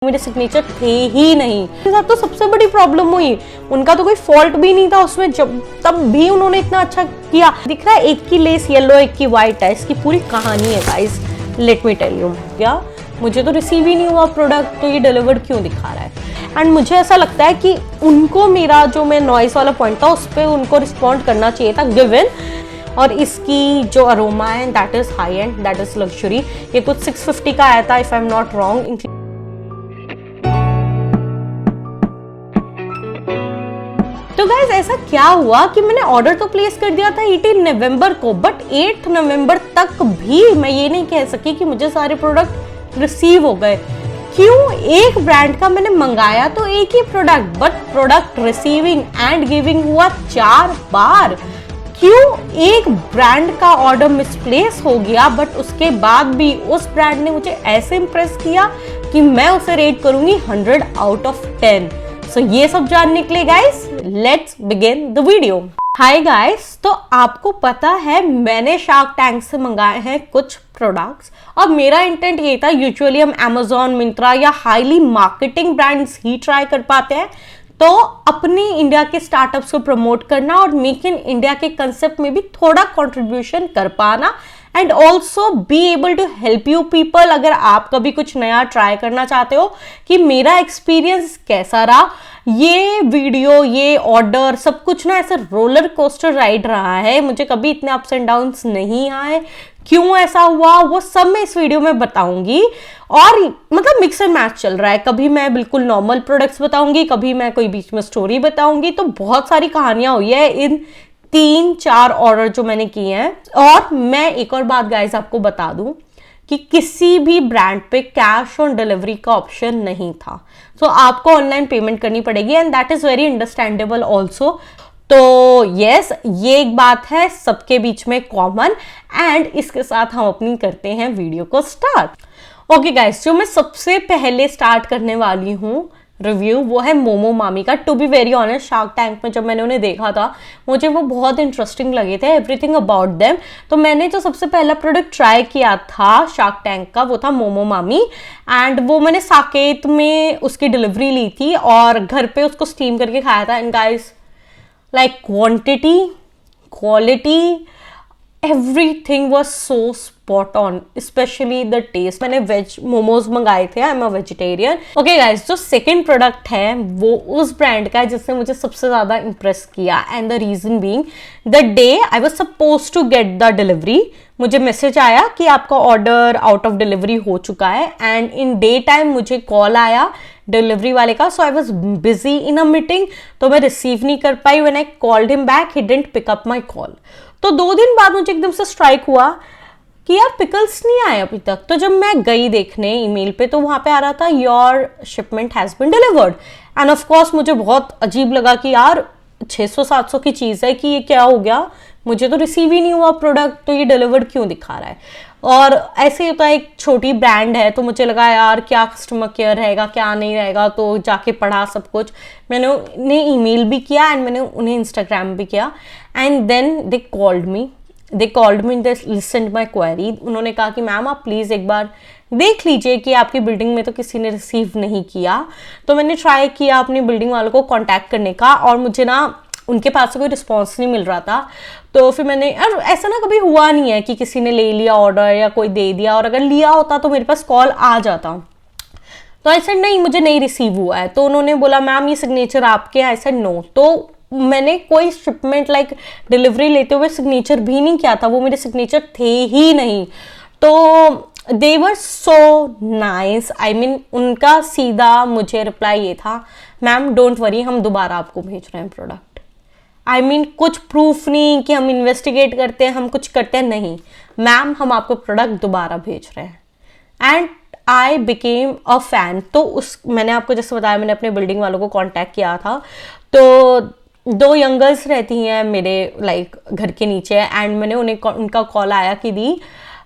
मेरे सिग्नेचर थे ही नहीं। मेरे साथ तो सबसे बड़ी प्रॉब्लम हुई, उनका तो कोई फॉल्ट भी नहीं था उसमें, जब तब भी उन्होंने इतना अच्छा किया। दिख रहा है एक की लेस येलो एक की वाइट है, इसकी पूरी कहानी है guys, let me tell you. क्या मुझे तो रिसीव ही नहीं हुआ प्रोडक्ट, तो ये डिलीवर्ड क्यों दिखा रहा है। एंड मुझे ऐसा लगता है कि उनको मेरा जो मैं नॉइस वाला पॉइंट था उस पर उनको रिस्पॉन्ड करना चाहिए था गिवन। और इसकी जो अरोमा है that is high and, that is luxury. ये कुछ 650 का आया था if I am not wrong. तो गाइज ऐसा क्या हुआ कि मैंने ऑर्डर तो प्लेस कर दिया था 18 नवंबर को, बट 8 नवंबर तक भी मैं ये नहीं कह सकी कि मुझे सारे प्रोडक्ट रिसीव हो गए। क्यों? एक ब्रांड का मैंने मंगाया तो एक ही product, but product receiving and giving हुआ 4 बार। क्यों? एक ब्रांड का ऑर्डर मिसप्लेस हो गया, बट उसके बाद भी उस ब्रांड ने मुझे ऐसे इंप्रेस किया कि मैं उसे रेट करूंगी 100 आउट ऑफ 10। सो ये सब जानने के लिए guys let's begin the video. Hi guys, तो आपको पता है मैंने शार्क टैंक से मंगाए हैं कुछ प्रोडक्ट्स, और मेरा इंटेंट ये था, यूजुअली हम Amazon, मिंत्रा या हाईली मार्केटिंग ब्रांड्स ही ट्राई कर पाते हैं, तो अपनी इंडिया के स्टार्टअप्स को प्रमोट करना और मेक इन इंडिया के कंसेप्ट में भी थोड़ा कंट्रीब्यूशन कर पाना, and also be able to help you people. अगर आप कभी कुछ नया ट्राई करना चाहते हो कि मेरा एक्सपीरियंस कैसा रहा, ये वीडियो, ये ऑर्डर, सब कुछ ना ऐसे रोलर कोस्टर राइड रहा है, मुझे कभी इतने अप्स एंड डाउन्स नहीं आए। क्यों ऐसा हुआ वो सब मैं इस वीडियो में बताऊंगी। और मतलब मिक्स एंड मैच चल रहा है, कभी मैं बिल्कुल नॉर्मल प्रोडक्ट्स बताऊंगी, कभी मैं कोई बीच में स्टोरी बताऊंगी। तो बहुत सारी कहानियां हुई है इन 3-4 ऑर्डर जो मैंने किए हैं। और मैं एक और बात गाइस आपको बता दूं कि किसी भी ब्रांड पे कैश ऑन डिलीवरी का ऑप्शन नहीं था, तो आपको ऑनलाइन पेमेंट करनी पड़ेगी, and that is very understandable also. तो यस, ये एक बात है सबके बीच में कॉमन, एंड इसके साथ हम अपनी करते हैं वीडियो को स्टार्ट। ओके गाइस, जो मैं सबसे पहले स्टार्ट करने वाली हूँ रिव्यू, वो है मोमो मामी का। To be very honest, Shark Tank में जब मैंने उन्हें देखा था मुझे वो बहुत इंटरेस्टिंग लगे थे, एवरीथिंग अबाउट देम। तो मैंने जो सबसे पहला प्रोडक्ट ट्राई किया था शार्क टैंक का वो था मोमो मामी, एंड वो मैंने साकेत में उसकी डिलीवरी ली थी और घर पे उसको स्टीम करके खाया था। And guys like quantity, quality, everything was so spot on, especially the taste। मैंने वेज मोमोज मंगाए थे, आई am a vegetarian. Okay guys, जो सेकंड प्रोडक्ट है वो उस ब्रांड का है जिसने मुझे सबसे ज्यादा इंप्रेस किया, and the reason being the day I was suppose to get the delivery, मुझे मैसेज आया कि आपका ऑर्डर आउट ऑफ डिलीवरी हो चुका है, एंड इन डे टाइम मुझे कॉल आया डिलीवरी वाले का। So I was busy in a meeting, तो मैं रिसीव नहीं कर पाई। When I called him back he didn't pick up my call. तो 2 दिन बाद मुझे एकदम से स्ट्राइक हुआ कि यार पिकल्स नहीं आए अभी तक। तो जब मैं गई देखने ईमेल पे तो वहां पे आ रहा था your shipment has been delivered, and of course मुझे बहुत अजीब लगा कि यार 600-700 की चीज है कि ये क्या हो गया, मुझे तो रिसीव ही नहीं हुआ प्रोडक्ट, तो ये डिलीवर्ड क्यों दिखा रहा है। और ऐसे होता है, एक छोटी ब्रांड है, तो मुझे लगा यार क्या कस्टमर केयर रहेगा क्या नहीं रहेगा, तो जाके पढ़ा सब कुछ। मैंने उन्हें ईमेल भी किया एंड मैंने उन्हें इंस्टाग्राम भी किया, and then they called me, they listened my query. उन्होंने कहा कि मैम आप प्लीज़ एक बार देख लीजिए कि आपकी बिल्डिंग में तो किसी ने रिसीव नहीं किया। तो मैंने ट्राई किया अपनी बिल्डिंग वालों को कॉन्टैक्ट करने का, और मुझे ना उनके पास से कोई रिस्पॉन्स नहीं मिल रहा था। तो फिर मैंने, और ऐसा ना कभी हुआ नहीं है कि किसी ने ले लिया ऑर्डर या कोई दे दिया, और अगर लिया होता तो मेरे पास कॉल आ जाता। तो आई सेड नहीं, मुझे नहीं रिसीव हुआ है। तो उन्होंने बोला मैम ये सिग्नेचर आपके हैं। I said no. तो मैंने कोई शिपमेंट लाइक डिलीवरी लेते हुए सिग्नेचर भी नहीं किया था, वो मेरे सिग्नेचर थे ही नहीं। तो दे वर सो नाइस, आई मीन उनका सीधा मुझे रिप्लाई ये था, मैम डोंट वरी, हम दोबारा आपको भेज रहे हैं प्रोडक्ट। आई मीन कुछ प्रूफ नहीं कि हम इन्वेस्टिगेट करते हैं, हम कुछ करते हैं, नहीं मैम हम आपको प्रोडक्ट दोबारा भेज रहे हैं। And I became a fan. तो मैंने आपको जैसे बताया, मैंने अपने बिल्डिंग वालों को कांटेक्ट किया था। तो 2 यंगर्स रहती हैं मेरे लाइक घर के नीचे, एंड मैंने उनका कॉल आया कि दी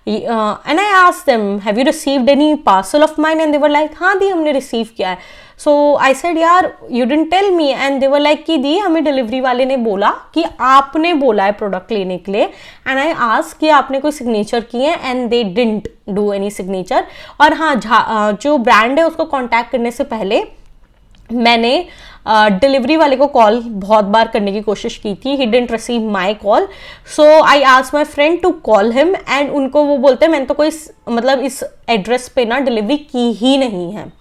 and I asked them have you received any parcel of mine, and they were like हाँ दी हमने रिसीव किया है. सो आई सेड यार you didn't tell me, and they were like कि दी हमें डिलीवरी वाले ने बोला कि आपने बोला है प्रोडक्ट लेने के लिए. एंड आई आस्क कि आपने कोई सिग्नेचर किए हैं, and they didn't do any signature. और हाँ, जो ब्रांड है उसको कॉन्टैक्ट करने से पहले मैंने डिलीवरी वाले को कॉल बहुत बार करने की कोशिश की थी. He didn't receive my call, so I asked my friend to call him, and उनको वो बोलते हैं मैंने तो कोई मतलब इस एड्रेस पे ना डिलीवरी की ही नहीं है.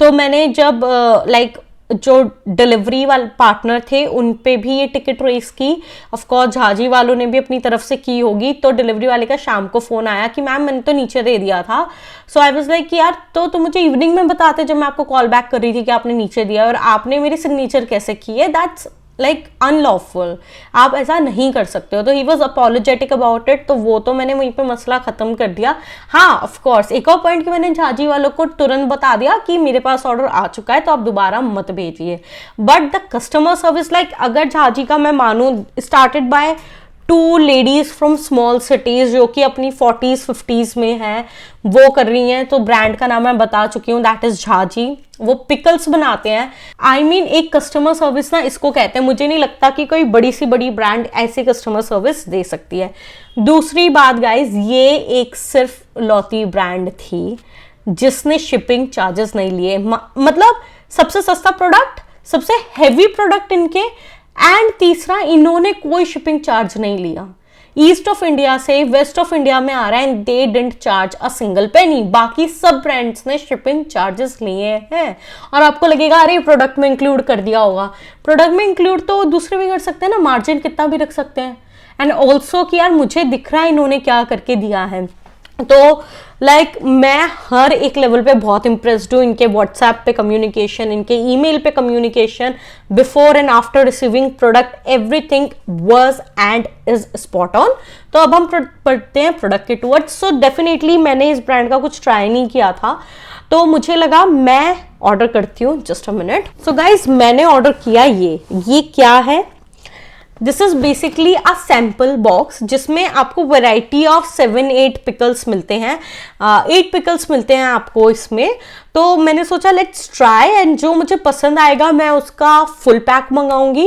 तो मैंने जब लाइक जो डिलीवरी वाले पार्टनर थे उन पे भी ये टिकट रेस की. ऑफ कोर्स झाजी वालों ने भी अपनी तरफ से की होगी. तो डिलीवरी वाले का शाम को फोन आया कि मैम मैंने तो नीचे दे दिया था. सो आई वाज लाइक यार तो तुम मुझे इवनिंग में बताते जब मैं आपको कॉल बैक कर रही थी कि आपने नीचे दिया, और आपने मेरी सिग्नेचर कैसे की है. दैट्स लाइक अनलॉफुल, आप ऐसा नहीं कर सकते हो. तो he was apologetic about it. तो वो तो मैंने वहीं पे मसला खत्म कर दिया. हाँ ऑफ कोर्स एक और पॉइंट कि मैंने झाजी वालों को तुरंत बता दिया कि मेरे पास ऑर्डर आ चुका है तो आप दोबारा मत भेजिए. But the customer service like अगर झाजी का मैं मानूं started by 2 ladies from small cities जो कि अपनी 40s 50s में है, वो कर रही हैं. तो ब्रांड का नाम मैं बता चुकी हूँ, दैट इज झाजी. वो पिकल्स बनाते हैं. आई मीन एक कस्टमर सर्विस ना इसको कहते हैं. मुझे नहीं लगता कि कोई बड़ी सी बड़ी ब्रांड ऐसी कस्टमर सर्विस दे सकती है. दूसरी बात गाइज, ये एक सिर्फ लौती ब्रांड थी जिसने शिपिंग चार्जेस नहीं लिए. मतलब सबसे सस्ता प्रोडक्ट, सबसे हैवी प्रोडक्ट इनके, एंड तीसरा इन्होंने कोई शिपिंग चार्ज नहीं लिया. ईस्ट ऑफ इंडिया से वेस्ट ऑफ इंडिया में आ रहा है and they didn't charge a single penny. बाकी सब ब्रांड्स ने शिपिंग चार्जेस लिए हैं. और आपको लगेगा अरे प्रोडक्ट में इंक्लूड कर दिया होगा. प्रोडक्ट में इंक्लूड तो दूसरे भी कर सकते हैं ना, मार्जिन कितना भी रख सकते हैं. एंड ऑल्सो कि यार मुझे दिख रहा है इन्होंने क्या करके दिया है. तो लाइक मैं हर एक लेवल पे बहुत इंप्रेस्ड हूँ. इनके व्हाट्सएप पे कम्युनिकेशन, इनके ईमेल पे communication, before and after receiving product, everything was and is spot on. तो अब हम पढ़ते हैं प्रोडक्ट के टूवर्ड्स. सो डेफिनेटली मैंने इस ब्रांड का कुछ ट्राई नहीं किया था, तो मुझे लगा मैं ऑर्डर करती हूँ. Just a minute. So guys मैंने ऑर्डर किया ये क्या है. This is basically a sample box जिसमें आपको वैरायटी ऑफ 7-8 पिकल्स मिलते हैं. 8 पिकल्स मिलते हैं आपको इसमें. तो मैंने सोचा लेट्स ट्राई, एंड जो मुझे पसंद आएगा मैं उसका फुल पैक मंगाऊंगी.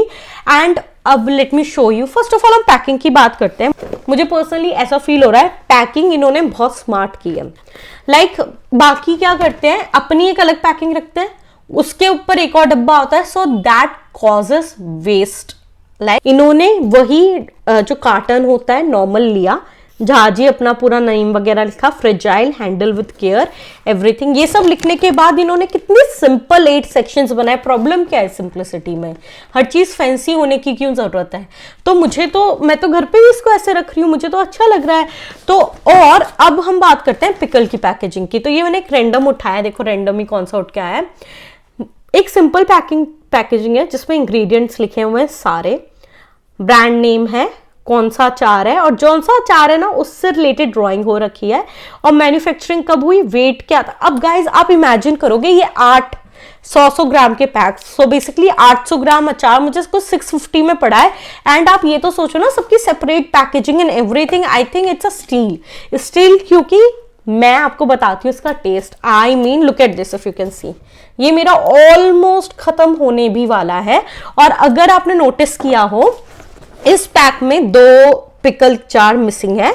एंड अब let me show you. First of all हम पैकिंग की बात करते हैं. मुझे पर्सनली ऐसा फील हो रहा है पैकिंग इन्होंने बहुत स्मार्ट की है. लाइक बाकी क्या करते हैं, अपनी एक अलग पैकिंग रखते हैं, उसके ऊपर एक और डब्बा होता है, so that causes waste. Like इन्होंने वही जो कार्टन होता है नॉर्मल लिया, झाजी अपना पूरा नेम वगैरह लिखा, fragile, handle with care, everything. ये सब लिखने के बाद इन्होंने कितने सिंपल 8 सेक्शंस बनाए. प्रॉब्लम क्या है सिंप्लिसिटी में, हर चीज फैंसी होने की क्यों जरूरत है. तो मैं तो घर पे भी इसको ऐसे रख रही हूँ, मुझे तो अच्छा लग रहा है. तो और अब हम बात करते हैं पिकल की पैकेजिंग की. तो ये मैंने एक रैंडम उठाया, देखो रैंडम ही कौन सा उठ के आया है. एक सिंपल पैकेजिंग है जिसमें इंग्रेडिएंट्स लिखे हुए हैं सारे, ब्रांड नेम है, कौन सा अचार है, और जौन सा अचार है ना उससे रिलेटेड ड्राइंग हो रखी है, और मैन्युफैक्चरिंग कब हुई, वेट क्या था. अब गाइज आप इमेजिन करोगे ये 800 ग्राम के पैक्स. सो बेसिकली 800 ग्राम अचार मुझे इसको 650 में पड़ा है. एंड आप ये तो सोचो ना सबकी separate packaging and everything. I think it's a steel क्योंकि मैं आपको बताती हूँ इसका taste. I mean look at this, if you can see, ये मेरा ऑलमोस्ट खत्म होने भी वाला है. और अगर आपने नोटिस किया हो इस पैक में 2 पिकल चार मिसिंग है.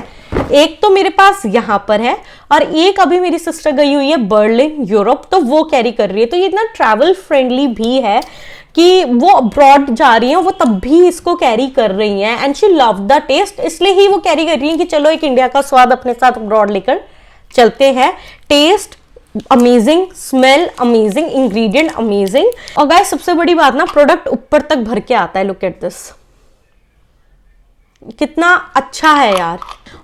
एक तो मेरे पास यहां पर है और एक अभी मेरी सिस्टर गई हुई है बर्लिन यूरोप, तो वो कैरी कर रही है. तो ये इतना ट्रैवल फ्रेंडली भी है कि वो अब्रॉड जा रही हैं, वो तब भी इसको कैरी कर रही हैं. And she love the taste, इसलिए ही वो कैरी कर रही हैं कि चलो एक इंडिया का स्वाद अपने साथ अब्रॉड लेकर चलते हैं. Test amazing, smell amazing, ingredient amazing. और गाइस सबसे बड़ी बात ना, प्रोडक्ट ऊपर तक भर के आता है. लुक एट दिस, कितना अच्छा है यार.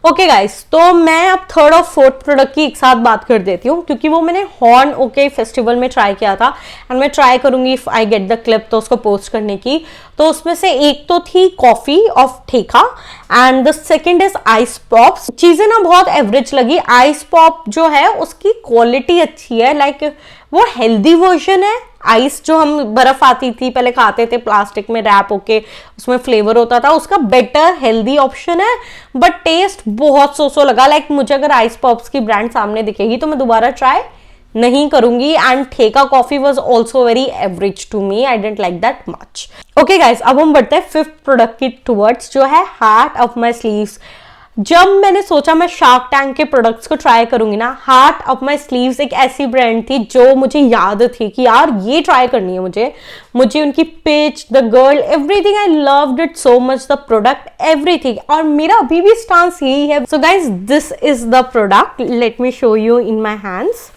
ओके गाइस, तो मैं अब 3rd और 4th प्रोडक्ट की एक साथ बात कर देती हूँ क्योंकि वो मैंने हॉर्न ओके फेस्टिवल में ट्राई किया था. एंड मैं ट्राई करूंगी if I get the clip तो उसको पोस्ट करने की. तो उसमें से एक तो थी कॉफी ऑफ ठेका and the second is ice pops. चीजें ना बहुत एवरेज लगी. आइस पॉप जो है उसकी क्वालिटी अच्छी है, लाइक वो हेल्दी वर्जन है। आइस जो हम बर्फ आती थी पहले खाते थे प्लास्टिक में रैप होके, उसमें फ्लेवर होता था, उसका बेटर हेल्दी ऑप्शन है, बट टेस्ट बहुत सो लगा। लाइक मुझे अगर आइस पॉप्स की ब्रांड सामने दिखेगी तो मैं दोबारा ट्राई नहीं करूंगी। And Theka coffee was also very average to me, I don't like that much. Okay guys, अब हम बढ़ते हैं फिफ्थ प्रोडक्ट की टूवर्ड्स, जो है हार्ट ऑफ माई स्लीव्स। जब मैंने सोचा मैं शार्क टैंक के प्रोडक्ट्स को ट्राई करूंगी ना, हार्ट ऑफ माई स्लीव्स एक ऐसी ब्रांड थी जो मुझे याद थी कि यार ये ट्राई करनी है मुझे उनकी pitch, the girl, everything, I loved it so much, the product, everything. और मेरा अभी भी स्टांस यही है। So guys, this is the product, let me show you in my hands.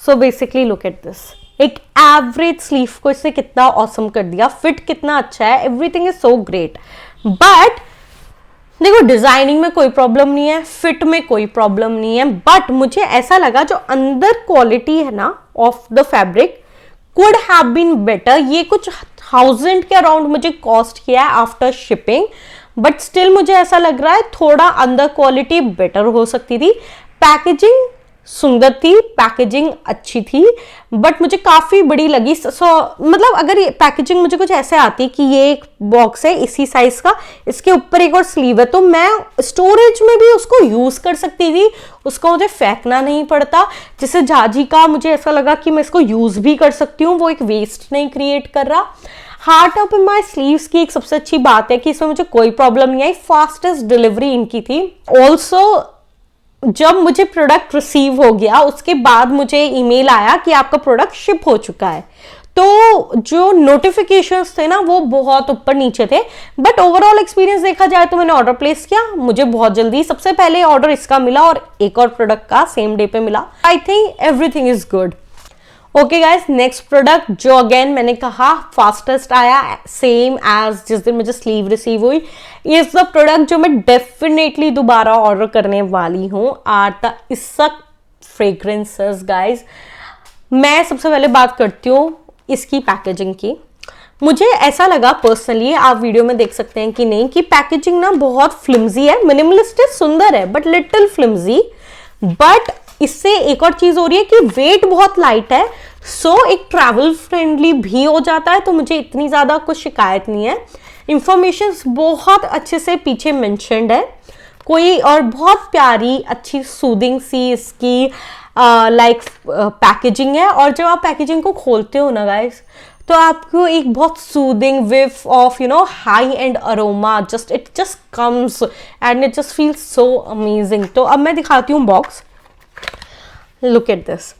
So basically look at this, एक average sleeve को इससे कितना ऑसम कर दिया, फिट कितना अच्छा है, everything is so great. But देखो, डिजाइनिंग में कोई प्रॉब्लम नहीं है, फिट में कोई प्रॉब्लम नहीं है, बट मुझे ऐसा लगा जो अंदर क्वालिटी है ना of the fabric could have been better. ये कुछ 1000 के अराउंड मुझे कॉस्ट किया है आफ्टर शिपिंग, बट स्टिल मुझे ऐसा लग रहा है थोड़ा अंदर क्वालिटी बेटर हो सकती थी। पैकेजिंग सुंदर थी, पैकेजिंग अच्छी थी, बट मुझे काफी बड़ी लगी। मतलब अगर ये पैकेजिंग मुझे कुछ ऐसे आती कि ये एक बॉक्स है इसी साइज का, इसके ऊपर एक और स्लीव है, तो मैं स्टोरेज में भी उसको यूज कर सकती थी, उसको मुझे फेंकना नहीं पड़ता। जैसे जाजी का मुझे ऐसा लगा कि मैं इसको यूज भी कर सकती हूँ, वो एक वेस्ट नहीं क्रिएट कर रहा। हार्ट ऑफ माई स्लीव्स की एक सबसे अच्छी बात है कि इसमें मुझे कोई प्रॉब्लम नहीं आई, फास्टेस्ट डिलीवरी इनकी थी। ऑल्सो जब मुझे प्रोडक्ट रिसीव हो गया उसके बाद मुझे ईमेल आया कि आपका प्रोडक्ट शिप हो चुका है, तो जो नोटिफिकेशंस थे ना वो बहुत ऊपर नीचे थे। बट ओवरऑल एक्सपीरियंस देखा जाए तो मैंने ऑर्डर प्लेस किया, मुझे बहुत जल्दी सबसे पहले ऑर्डर इसका मिला और एक और प्रोडक्ट का सेम डे पे मिला। I think everything is good. Okay guys, next product जो अगेन मैंने कहा फास्टेस्ट आया, सेम एज जिस दिन मुझे स्लीव रिसीव हुई, इज द प्रोडक्ट जो मैं डेफिनेटली दोबारा ऑर्डर करने वाली हूँ, आर द इसक फ्रेग्रेंसेस। गाइस, मैं सबसे पहले बात करती हूँ इसकी पैकेजिंग की। मुझे ऐसा लगा पर्सनली, आप वीडियो में देख सकते हैं कि नहीं, कि पैकेजिंग ना बहुत फ्लिम्जी है, मिनिमलिस्टिक सुंदर है बट लिटिल फ्लिम्जी। बट इससे एक और चीज हो रही है कि वेट बहुत लाइट है, सो एक ट्रैवल फ्रेंडली भी हो जाता है, तो मुझे इतनी ज्यादा कुछ शिकायत नहीं है। इंफॉर्मेशन बहुत अच्छे से पीछे मेंशन्ड है कोई, और बहुत प्यारी अच्छी सूदिंग सी इसकी लाइक पैकेजिंग है। और जब आप पैकेजिंग को खोलते हो ना गाइस, तो आपको एक बहुत soothing whiff of high and aroma it just comes and it just feels so amazing. तो अब मैं दिखाती हूँ बॉक्स, लुक एट दिस।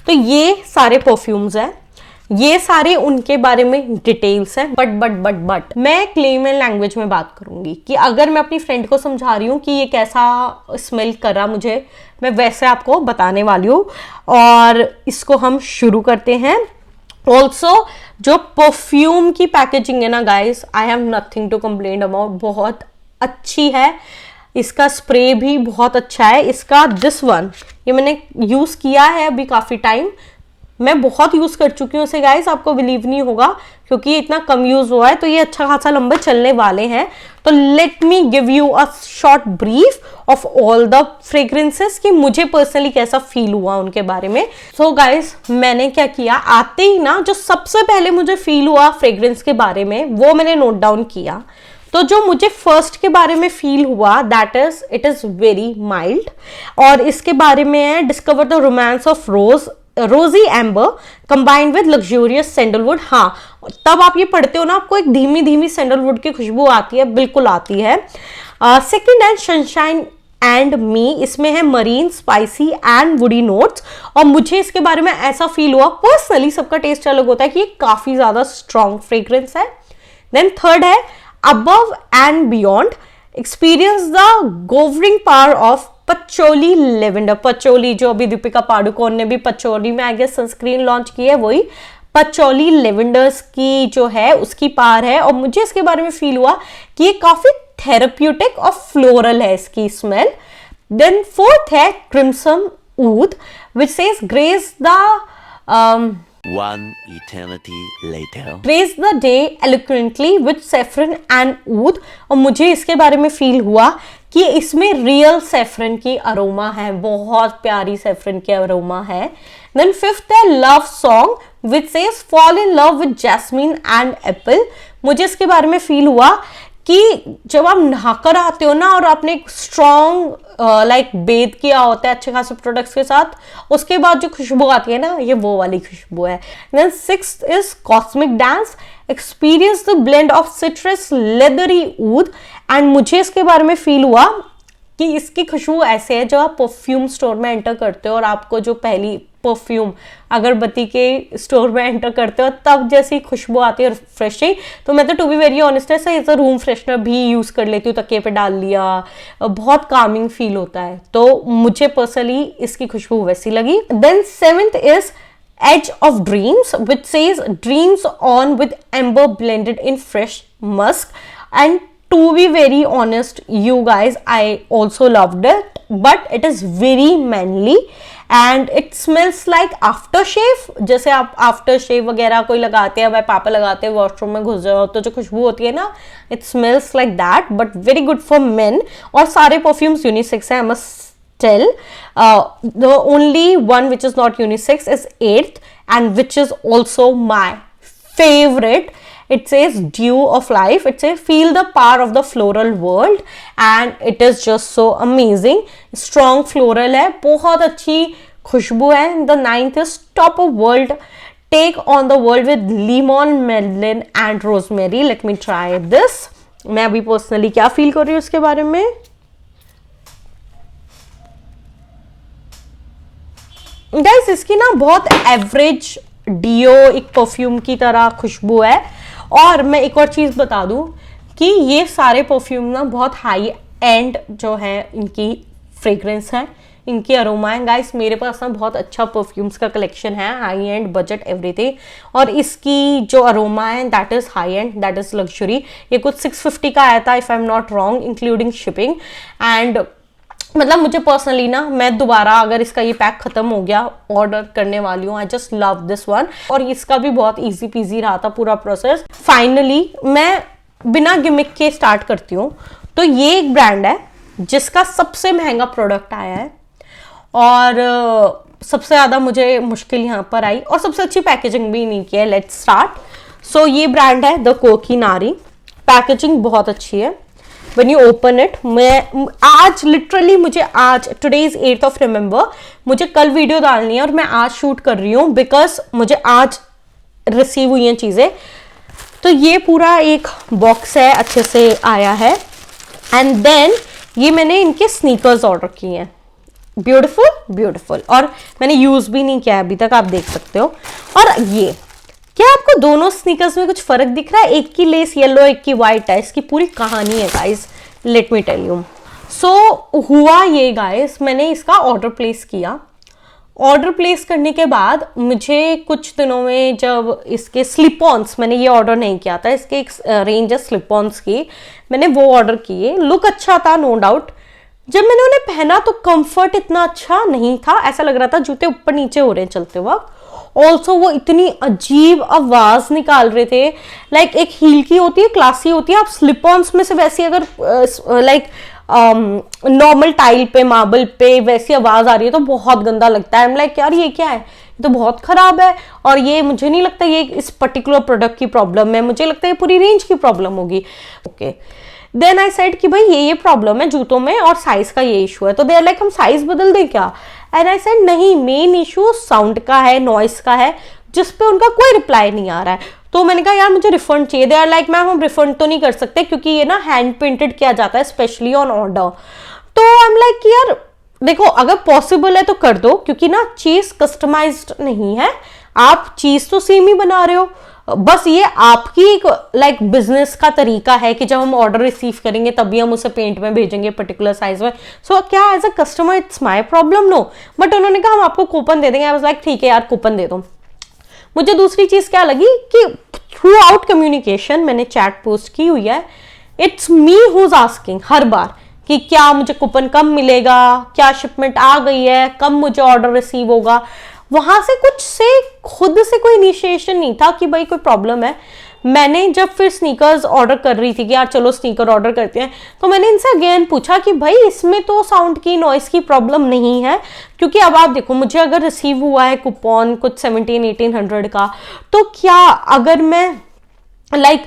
तो ये सारे परफ्यूम्स हैं, ये सारे उनके बारे में डिटेल्स हैं, बट मैं क्लेमन लैंग्वेज में बात करूंगी कि अगर मैं अपनी फ्रेंड को समझा रही हूँ कि ये कैसा स्मेल कर रहा मुझे, मैं वैसे आपको बताने वाली हूँ। और इसको हम शुरू करते हैं। ऑल्सो जो परफ्यूम की पैकेजिंग है ना guys, I have nothing to complain about, बहुत अच्छी है। इसका स्प्रे भी बहुत अच्छा है। इसका दिस वन, ये मैंने यूज किया है अभी काफी टाइम, मैं बहुत यूज कर चुकी हूँ इसे गाइस, आपको बिलीव नहीं होगा क्योंकि ये इतना कम यूज हुआ है, तो ये अच्छा खासा लंबे चलने वाले हैं। तो let me give you a short brief of all the fragrances कि मुझे पर्सनली कैसा फील हुआ उनके बारे में। सो गाइस, मैंने क्या किया, आते ही ना जो सबसे पहले मुझे फील हुआ फ्रेग्रेंस के बारे में वो मैंने नोट डाउन किया। तो जो मुझे फर्स्ट के बारे में फील हुआ that is it is very mild, और इसके बारे में है डिस्कवर द रोमांस ऑफ रोजी amber combined with luxurious sandalwood. हाँ, तब आप ये पढ़ते हो ना, आपको एक धीमी धीमी सैंडलवुड की खुशबू आती है, बिल्कुल आती है। Second and sunshine and me, इसमें है marine, spicy and woody notes, और मुझे इसके बारे में ऐसा फील हुआ, पर्सनली सबका टेस्ट अलग होता है, कि ये काफी ज्यादा स्ट्रॉन्ग फ्रेग्रेंस है। देन थर्ड है above and beyond, experience the governing power of patchouli lavender. Patchouli जो अभी दीपिका पाडुकोन ने भी पचोली में आई गेस सनस्क्रीन लॉन्च की है, वही पचोली लेवेंडर्स की जो है उसकी पार है। और मुझे इसके बारे में फील हुआ कि ये काफी थेरेप्यूटिक और फ्लोरल है इसकी स्मेल। देन फोर्थ है crimson oud which says grace the One eternity later. Grace the day eloquently with saffron and oud, और मुझे इसके बारे में फील हुआ कि इसमें रियल सैफरन की अरोमा है, बहुत प्यारी सैफरन की अरोमा है। देन फिफ्थ है love song which says fall in love with jasmine and Apple. मुझे इसके बारे में फील हुआ कि जब आप नहाकर आते हो ना और आपने स्ट्रॉन्ग लाइक बेद किया होता है अच्छे खासे प्रोडक्ट्स के साथ, उसके बाद जो खुशबू आती है ना, ये वो वाली खुशबू है। Then sixth is cosmic dance, experience the blend of citrus leathery oud. And मुझे इसके बारे में फील हुआ कि इसकी खुशबू ऐसे है, जब आप परफ्यूम स्टोर में एंटर करते हो और आपको जो पहली परफ्यूम अगरबत्ती के स्टोर में एंटर करते हो तब जैसी खुशबू आती है रिफ्रेशिंग, तो मैं तो टू बी वेरी ऑनेस्ट है एज अ रूम फ्रेशनर भी यूज कर लेती हूँ, तकिए पे डाल लिया, बहुत कामिंग फील होता है, तो मुझे पर्सनली इसकी खुशबू वैसी लगी। Then seventh is Edge of Dreams, which says dreams on with amber blended in fresh musk. And to be very honest, you guys, I also loved it, but it is very manly and it smells like aftershave. जैसे आप aftershave वगैरह कोई लगाते हैं, भाई पापा लगाते हैं, वॉशरूम में घुस जाओ तो जो खुशबू होती है ना, it smells like that, but very good for men. और सारे perfumes unisex हैं, I must tell. The only one which is not unisex is 8th, and which is also my favorite. It says dew of life. It says feel the power of the floral world, and it is just so amazing. Strong floral है, बहुत अच्छी खुशबू है। The 9th is top of world, take on the world with lemon, melon and rosemary. Let me try this. मैं अभी personally क्या feel कर रही हूँ उसके बारे में। गाइस इसकी ना बहुत एवरेज डियो एक परफ्यूम की तरह खुशबू है। और मैं एक और चीज बता दूं कि ये सारे परफ्यूम ना बहुत हाई एंड जो है इनकी फ्रेग्रेंस है, इनकी अरोमा है। गाइस मेरे पास ना बहुत अच्छा परफ्यूम्स का कलेक्शन है, हाई एंड बजट एवरीथिंग, और इसकी जो अरोमा है that is high and, that is luxury. ये कुछ 650 का आया था if I am not wrong, including shipping. And मतलब मुझे पर्सनली ना, मैं दोबारा अगर इसका ये पैक खत्म हो गया ऑर्डर करने वाली हूँ। I just love this one. और इसका भी बहुत इजी पीजी रहा था पूरा प्रोसेस। फाइनली मैं बिना गिमिक के स्टार्ट करती हूँ। तो ये एक ब्रांड है जिसका सबसे महंगा प्रोडक्ट आया है और सबसे ज्यादा मुझे मुश्किल यहाँ पर आई, और सबसे अच्छी पैकेजिंग भी नहीं की है। Let's start. सो ये ब्रांड है द कोकी नारी। पैकेजिंग बहुत अच्छी है। When you open it, मैं आज लिटरली मुझे आज today is 8th of November, मुझे कल वीडियो डालनी है और मैं आज शूट कर रही हूँ बिकॉज मुझे आज रिसीव हुई हैं चीजें। तो ये पूरा एक बॉक्स है, अच्छे से आया है। एंड देन ये मैंने इनके स्नीकर्स ऑर्डर किए हैं, ब्यूटीफुल ब्यूटीफुल, और मैंने यूज भी नहीं किया अभी तक, आप देख सकते हो। और ये क्या आपको दोनों स्नीकर्स में कुछ फर्क दिख रहा है? एक की लेस येलो, एक की व्हाइट है। इसकी पूरी कहानी है guys, let me tell you. So हुआ ये गाइस, मैंने इसका ऑर्डर प्लेस किया। ऑर्डर प्लेस करने के बाद मुझे कुछ दिनों में जब इसके स्लिप ऑन्स, मैंने ये ऑर्डर नहीं किया था, इसके एक रेंज है स्लिप ऑन्स की, मैंने वो ऑर्डर किए। लुक अच्छा था नो डाउट। जब मैंने उन्हें पहना तो कंफर्ट इतना अच्छा नहीं था, ऐसा लग रहा था जूते ऊपर नीचे हो रहे हैं चलते वक्त। ऑल्सो वो इतनी अजीब आवाज निकाल रहे थे, लाइक एक हील की होती है, क्लासी होती है, आप स्लिप ऑन्स में से वैसी अगर लाइक नॉर्मल टाइल पे, मार्बल पे वैसी आवाज आ रही है तो बहुत गंदा लगता है। लाइक यार ये क्या है, ये तो बहुत खराब है। और ये मुझे नहीं लगता ये इस पर्टिकुलर प्रोडक्ट की प्रॉब्लम है, मुझे लगता है ये पूरी रेंज की प्रॉब्लम होगी। ओके, देन आई सेड कि भाई ये प्रॉब्लम है जूतों में और साइज का ये इशू है। तो दे आर लाइक हम साइज बदल दें क्या? एंड आई सेड नहीं, मेन इशू साउंड का है, नॉइस का है, जिस पे उनका कोई रिप्लाई नहीं आ रहा है। तो मैंने कहा यार मुझे रिफंड चाहिए। दे आर लाइक मैम हम रिफंड तो नहीं कर सकते क्योंकि ये ना हैंड प्रिंटेड किया जाता है स्पेशली ऑन ऑर्डर। तो आई एम लाइक यार देखो अगर पॉसिबल है तो कर दो, क्योंकि ना चीज कस्टमाइज्ड नहीं है, आप चीज तो सेम ही बना रहे हो, बस ये आपकी एक लाइक बिजनेस का तरीका है कि जब हम ऑर्डर रिसीव करेंगे तभी हम उसे पेंट में भेजेंगे पर्टिकुलर साइज में। सो क्या as a customer it's my problem? No. But उन्होंने कहा हम आपको कूपन दे देंगे। आई वाज लाइक ठीक है यार कूपन दे दो। मुझे दूसरी चीज क्या लगी कि थ्रू आउट कम्युनिकेशन मैंने चैट पोस्ट की हुई है, it's me who is asking हर बार कि क्या मुझे कूपन कब मिलेगा, क्या शिपमेंट आ गई है, कब मुझे ऑर्डर रिसीव होगा। वहां से कुछ से खुद से कोई इनिशिएशन नहीं था कि भाई कोई प्रॉब्लम है। मैंने जब फिर स्नीकर्स ऑर्डर कर रही थी कि यार चलो स्नीकर ऑर्डर करते हैं, तो मैंने इनसे अगेन पूछा कि भाई इसमें तो साउंड की नॉइस की प्रॉब्लम नहीं है, क्योंकि अब आप देखो मुझे अगर रिसीव हुआ है कूपन कुछ 1700-1800 का, तो क्या अगर मैं लाइक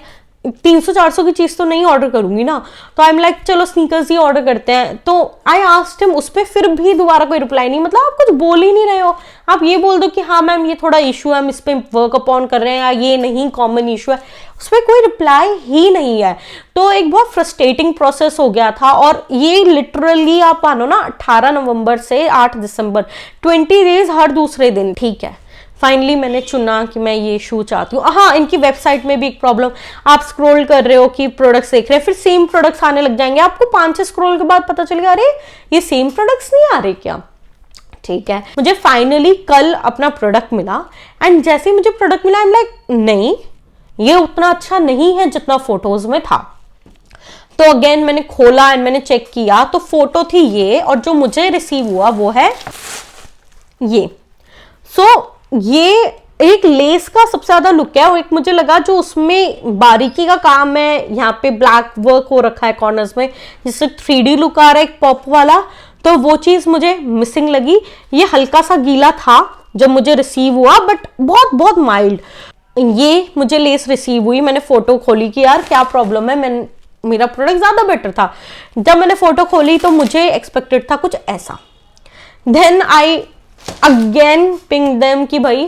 300-400 की चीज तो नहीं ऑर्डर करूंगी ना, तो आई एम लाइक चलो स्नीकर्स ही ऑर्डर करते हैं। तो आई आस्क्ड हिम, उस पर फिर भी दोबारा कोई रिप्लाई नहीं, मतलब आप कुछ बोल ही नहीं रहे हो। आप ये बोल दो कि हाँ मैम ये थोड़ा इशू है, हम इस पे वर्क अपॉन कर रहे हैं, या ये नहीं कॉमन इशू है, उस पर कोई रिप्लाई ही नहीं है। तो एक बहुत फ्रस्ट्रेटिंग प्रोसेस हो गया था। और ये लिटरली आप मानो ना 18 नवंबर से 8 दिसंबर 20 डेज हर दूसरे दिन, ठीक है। फाइनली मैंने चुना कि मैं ये शू चाहती हूँ। हाँ, इनकी वेबसाइट में भी एक प्रॉब्लम, आप स्क्रॉल कर रहे हो कि प्रोडक्ट्स देख रहे हैं, फिर सेम प्रोडक्ट्स आने लग जाएंगे, आपको 5-6 स्क्रॉल के बाद पता चलेगा अरे ये सेम प्रोडक्ट्स नहीं आ रहे क्या। ठीक है, मुझे फाइनली कल अपना प्रोडक्ट मिला, एंड जैसे ही मुझे प्रोडक्ट मिला आई एम लाइक नहीं ये उतना अच्छा नहीं है जितना फोटोज में था। तो अगेन मैंने खोला एंड मैंने चेक किया, तो फोटो थी ये, और जो मुझे रिसीव हुआ वो है ये। ये एक लेस का सबसे ज्यादा लुक है, और एक मुझे लगा जो उसमें बारीकी का काम है, यहाँ पे ब्लैक वर्क हो रखा है कॉर्नर्स में, जिससे 3D लुक आ रहा है एक पॉप वाला, तो वो चीज मुझे मिसिंग लगी। ये हल्का सा गीला था जब मुझे रिसीव हुआ, बट बहुत बहुत माइल्ड। ये मुझे लेस रिसीव हुई, मैंने फोटो खोली कि यार क्या प्रॉब्लम है, मेरा प्रोडक्ट ज्यादा बेटर था। जब मैंने फोटो खोली तो मुझे एक्सपेक्टेड था कुछ ऐसा। Then I again ping them कि भाई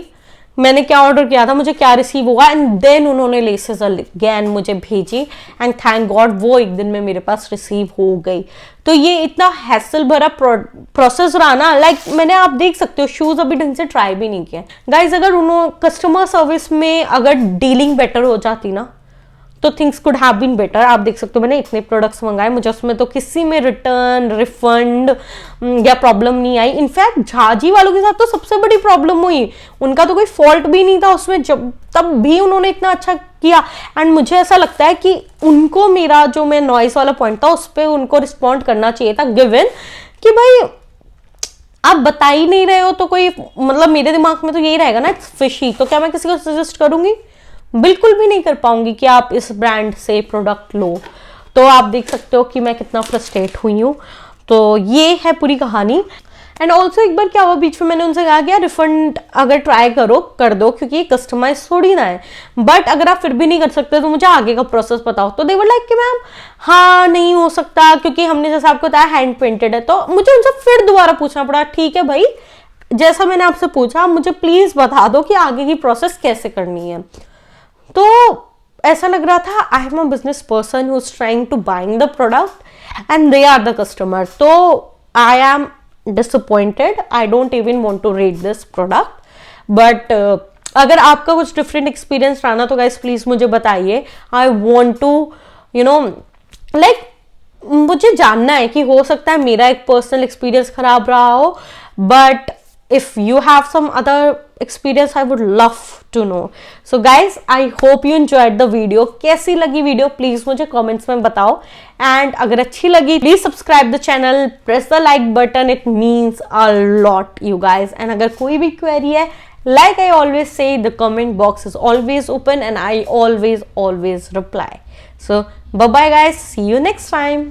मैंने क्या ऑर्डर किया था, मुझे क्या रिसीव हुआ, एंड देन उन्होंने लेसेस अगेन मुझे भेजी, एंड थैंक गॉड वो एक दिन में मेरे पास रिसीव हो गई। तो ये इतना हैसल भरा प्रोसेस रहा ना, लाइक मैंने, आप देख सकते हो शूज अभी ढंग से ट्राई भी नहीं किया। गाइज अगर उन्होंने कस्टमर सर्विस में अगर डीलिंग बेटर हो जाती ना, तो things could have been better. आप देख सकते हो मैंने इतने प्रोडक्ट्स मंगाए, मुझे उसमें तो किसी में रिटर्न रिफंड या प्रॉब्लम नहीं आई। इनफैक्ट झाजी वालों के साथ तो सबसे बड़ी प्रॉब्लम हुई, उनका तो कोई फॉल्ट भी नहीं था उसमें, जब तब भी उन्होंने इतना अच्छा किया। एंड मुझे ऐसा लगता है कि उनको मेरा जो मैं नॉइस वाला पॉइंट था उस पर उनको रिस्पॉन्ड करना चाहिए था, गिवन कि भाई आप बता ही नहीं रहे हो, तो कोई मतलब मेरे दिमाग में तो यही रहेगा ना, इट्स फिशी। तो क्या मैं किसी को सजेस्ट करूंगी? बिल्कुल भी नहीं कर पाऊंगी कि आप इस ब्रांड से प्रोडक्ट लो। तो आप देख सकते हो कि मैं कितना फ्रस्ट्रेट हुई हूँ। तो ये है पूरी कहानी। एंड ऑल्सो एक बार क्या हुआ, बीच में मैंने उनसे कहा कि यार रिफंड अगर ट्राई करो कर दो, क्योंकि ये कस्टमाइज थोड़ी ना है, बट अगर आप फिर भी नहीं कर सकते तो मुझे आगे का प्रोसेस बताओ। तो दे वर लाइक कि मैम हाँ नहीं हो सकता, क्योंकि हमने जैसा आपको बताया हैंड पेंटेड है। तो मुझे उनसे फिर दोबारा पूछना पड़ा, ठीक है भाई जैसा मैंने आपसे पूछा मुझे प्लीज बता दो कि आगे की प्रोसेस कैसे करनी है। तो ऐसा लग रहा था I am a business person who is trying to buying the product and they are the customer. तो I am disappointed, I don't even want to rate this product. But अगर आपका कुछ डिफरेंट एक्सपीरियंस रहा ना तो guys please मुझे बताइए। I want to like मुझे जानना है कि हो सकता है मेरा एक पर्सनल एक्सपीरियंस खराब रहा हो, but if you have some other experience I would love to know. So guys I hope you enjoyed the video. कैसी लगी वीडियो प्लीज मुझे कमेंट्स में बताओ, एंड अगर अच्छी लगी please subscribe the channel, press the like button, it means a lot you guys. And अगर कोई भी क्वेरी है, like I always say, the comment box is always open and I always reply. So bye bye guys, see you next time.